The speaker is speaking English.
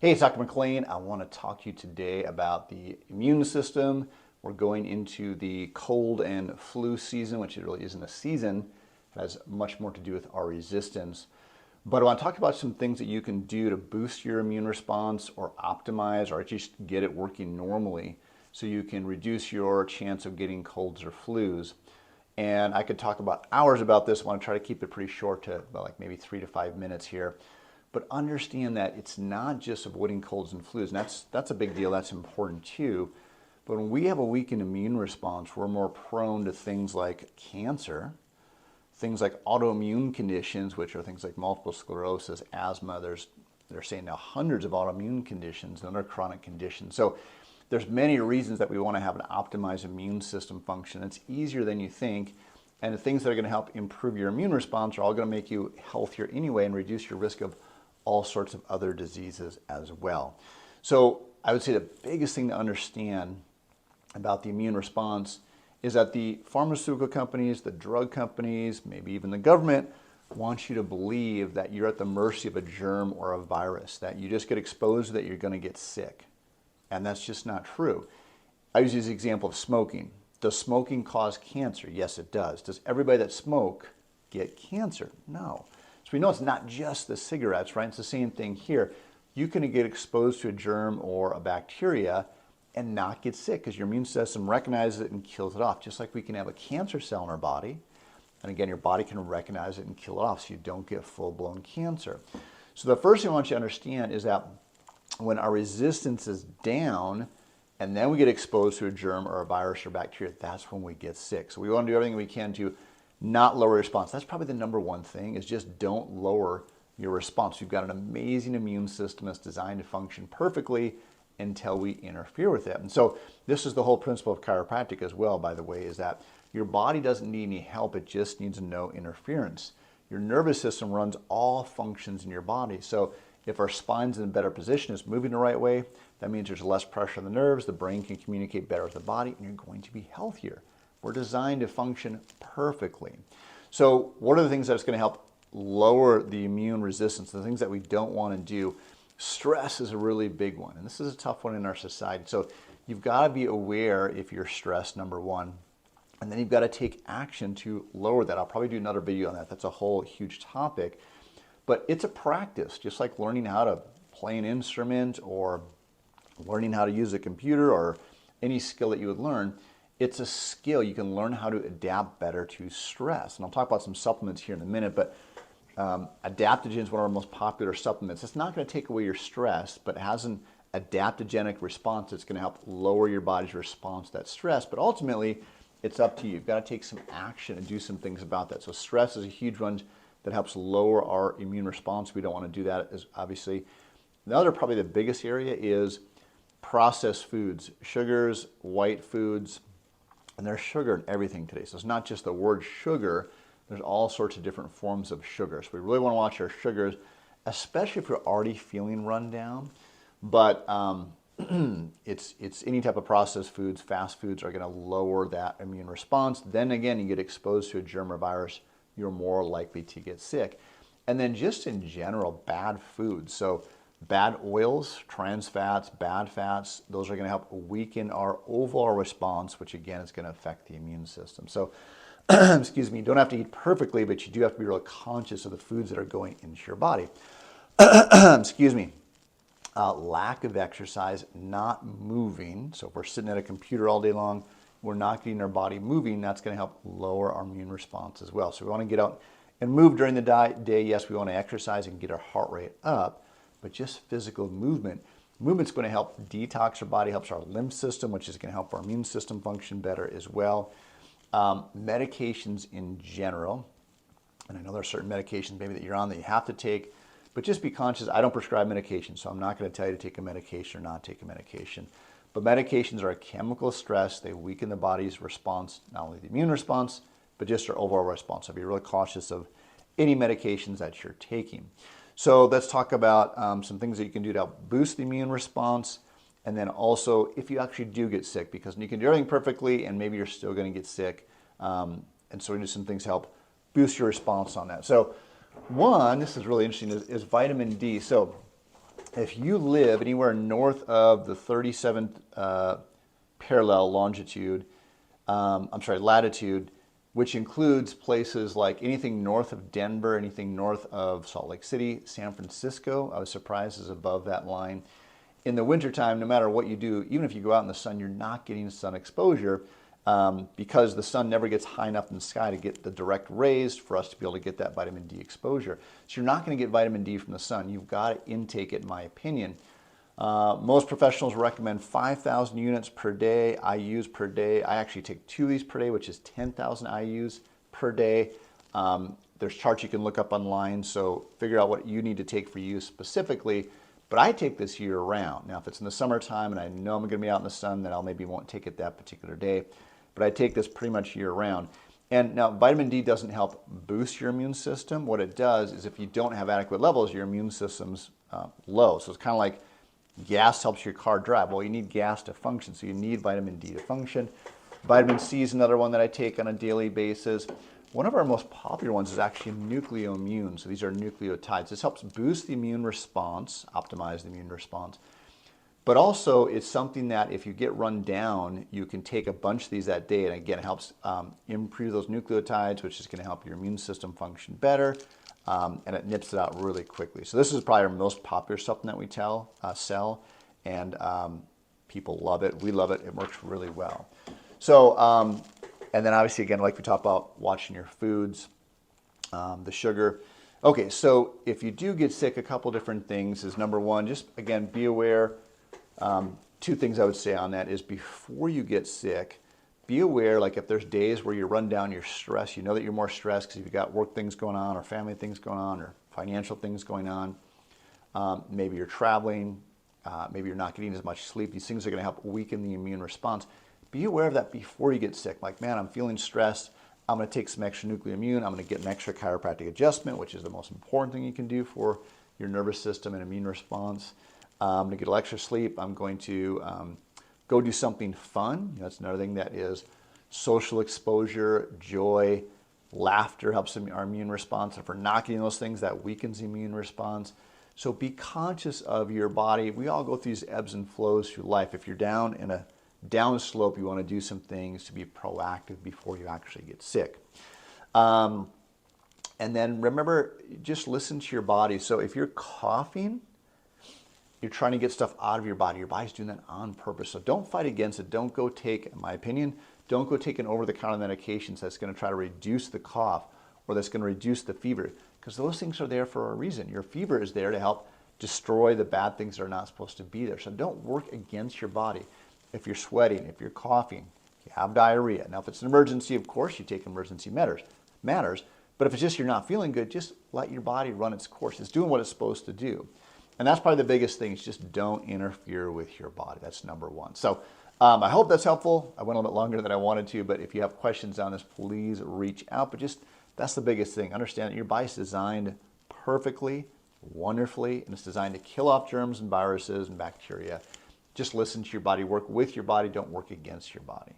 Hey, it's Dr. McLean. I want to talk to you today about the immune system. We're going into the cold and flu season, which it really isn't a season. It has much more to do with our resistance. But I want to talk about some things that you can do to boost your immune response or optimize or just get it working normally so you can reduce your chance of getting colds or flus. And I could talk about hours about this. I want to try to keep it pretty short to about like maybe 3 to 5 minutes here. But understand that it's not just avoiding colds and flus, and that's a big deal, that's important too. But when we have a weakened immune response, we're more prone to things like cancer, things like autoimmune conditions, which are things like multiple sclerosis, asthma. They're saying now hundreds of autoimmune conditions and other chronic conditions. So there's many reasons that we want to have an optimized immune system function. It's easier than you think. And the things that are going to help improve your immune response are all going to make you healthier anyway and reduce your risk of all sorts of other diseases as well. So I would say the biggest thing to understand about the immune response is that the pharmaceutical companies, the drug companies, maybe even the government want you to believe that you're at the mercy of a germ or a virus, that you just get exposed, that you're going to get sick. And that's just not true. I use this example of smoking. Does smoking cause cancer? Yes, it does. Does everybody that smoke get cancer? No. So we know it's not just the cigarettes, right? It's the same thing here. You can get exposed to a germ or a bacteria and not get sick because your immune system recognizes it and kills it off. Just like we can have a cancer cell in our body. And again, your body can recognize it and kill it off so you don't get full-blown cancer. So the first thing I want you to understand is that when our resistance is down, and then we get exposed to a germ or a virus or bacteria, that's when we get sick. So we want to do everything we can to not lower response. That's probably the number one thing, is just don't lower your response. You've got an amazing immune system that's designed to function perfectly until we interfere with it. And so this is the whole principle of chiropractic as well, by the way, is that your body doesn't need any help. It just needs no interference. Your nervous system runs all functions in your body. So if our spine's in a better position, it's moving the right way, that means there's less pressure on the nerves, the brain can communicate better with the body, and you're going to be healthier. We're designed to function perfectly. So what are the things that's going to help lower the immune resistance, the things that we don't want to do? Stress is a really big one, and this is a tough one in our society. So you've got to be aware if you're stressed, number one, and then you've got to take action to lower that. I'll probably do another video on that. That's a whole huge topic. But it's a practice, just like learning how to play an instrument or learning how to use a computer or any skill that you would learn. It's a skill. You can learn how to adapt better to stress. And I'll talk about some supplements here in a minute, but adaptogen is one of our most popular supplements. It's not going to take away your stress, but it has an adaptogenic response that's going to help lower your body's response to that stress. But ultimately, it's up to you. You've got to take some action and do some things about that. So stress is a huge one that helps lower our immune response. We don't want to do that, as obviously. The other, probably the biggest area, is processed foods, sugars, white foods, and there's sugar in everything today. So it's not just the word sugar, there's all sorts of different forms of sugar. So we really want to watch our sugars, especially if you're already feeling run down. But it's any type of processed foods, fast foods are going to lower that immune response. Then again, you get exposed to a germ or virus, you're more likely to get sick. And then just in general, bad foods. So bad oils, trans fats, bad fats, those are going to help weaken our overall response, which again is going to affect the immune system. So, excuse me, you don't have to eat perfectly, but you do have to be really conscious of the foods that are going into your body. Excuse me. Lack of exercise, not moving. So if we're sitting at a computer all day long, we're not getting our body moving, that's going to help lower our immune response as well. So we want to get out and move during the day. Yes, we want to exercise and get our heart rate up, but just physical movement. Movement's going to help detox our body, helps our lymph system, which is going to help our immune system function better as well. Medications in general, and I know there are certain medications maybe that you're on that you have to take, but just be conscious. I don't prescribe medication, so I'm not going to tell you to take a medication or not take a medication. But medications are a chemical stress. They weaken the body's response, not only the immune response, but just our overall response. So be really cautious of any medications that you're taking. So let's talk about some things that you can do to help boost the immune response. And then also, if you actually do get sick, because you can do everything perfectly and maybe you're still going to get sick. And so we do some things to help boost your response on that. So one, this is really interesting, is vitamin D. So if you live anywhere north of the 37th parallel longitude, latitude, which includes places like anything north of Denver, anything north of Salt Lake City, San Francisco, I was surprised is above that line. In the wintertime, no matter what you do, even if you go out in the sun, you're not getting sun exposure because the sun never gets high enough in the sky to get the direct rays for us to be able to get that vitamin D exposure. So you're not going to get vitamin D from the sun. You've got to intake it, in my opinion. Most professionals recommend 5,000 units per day, IUs per day. I actually take 2 of these per day, which is 10,000 IUs per day. There's charts you can look up online, so figure out what you need to take for you specifically. But I take this year round. Now, if it's in the summertime and I know I'm going to be out in the sun, then I'll maybe won't take it that particular day. But I take this pretty much year round. And now vitamin D doesn't help boost your immune system. What it does is if you don't have adequate levels, your immune system's low. So it's kind of like gas helps your car drive. Well, you need gas to function, so you need vitamin D to function. Vitamin C is another one that I take on a daily basis. One of our most popular ones is actually nucleoimmune. So these are nucleotides. This helps boost the immune response, optimize the immune response. But also, it's something that if you get run down, you can take a bunch of these that day. And again, it helps improve those nucleotides, which is going to help your immune system function better. And it nips it out really quickly. So this is probably our most popular supplement we sell. And people love it. We love it. It works really well. So, and then obviously, again, like we talked about, watching your foods, the sugar. Okay, so if you do get sick, a couple different things is number one, just again, be aware. 2 things I would say on that is before you get sick, be aware, like if there's days where you run down your stress, you know that you're more stressed because you've got work things going on or family things going on or financial things going on. Maybe you're traveling, maybe you're not getting as much sleep. These things are going to help weaken the immune response. Be aware of that before you get sick. Like, man, I'm feeling stressed. I'm going to take some extra nucleoimmune. I'm going to get an extra chiropractic adjustment, which is the most important thing you can do for your nervous system and immune response. I'm going to get a little extra sleep. I'm going to go do something fun. That's another thing that is social exposure, joy, laughter helps our immune response. If we're not getting those things, that weakens the immune response. So be conscious of your body. We all go through these ebbs and flows through life. If you're down in a down slope, you want to do some things to be proactive before you actually get sick. And then remember, just listen to your body. So if you're coughing, you're trying to get stuff out of your body. Your body's doing that on purpose. So don't fight against it. Don't go take, in my opinion, don't go take an over-the-counter medications that's going to try to reduce the cough or that's going to reduce the fever, because those things are there for a reason. Your fever is there to help destroy the bad things that are not supposed to be there. So don't work against your body. If you're sweating, if you're coughing, if you have diarrhea. Now, if it's an emergency, of course, you take emergency matters. But if it's just you're not feeling good, just let your body run its course. It's doing what it's supposed to do. And that's probably the biggest thing, is just don't interfere with your body. That's number one. So I hope that's helpful. I went a little bit longer than I wanted to, but if you have questions on this, please reach out. But just, that's the biggest thing. Understand that your body's designed perfectly, wonderfully, and it's designed to kill off germs and viruses and bacteria. Just listen to your body, work with your body, don't work against your body.